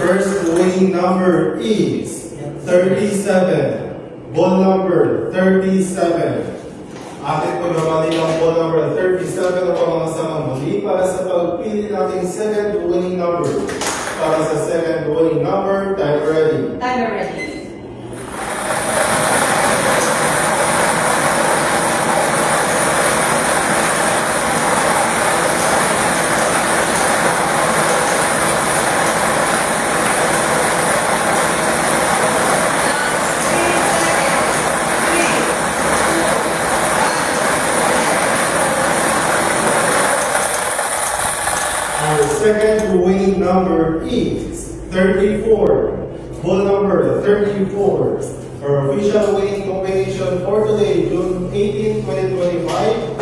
first winning number is 37. Ball number 37. Atin po naman din ang ball number 37 upang mga samang muli para sa pagpili nating second winning number. Para sa second winning number, time ready. Timer ready. Our second winning number is 34. Ball number 34. Our official winning combination for today, June 18, 2025.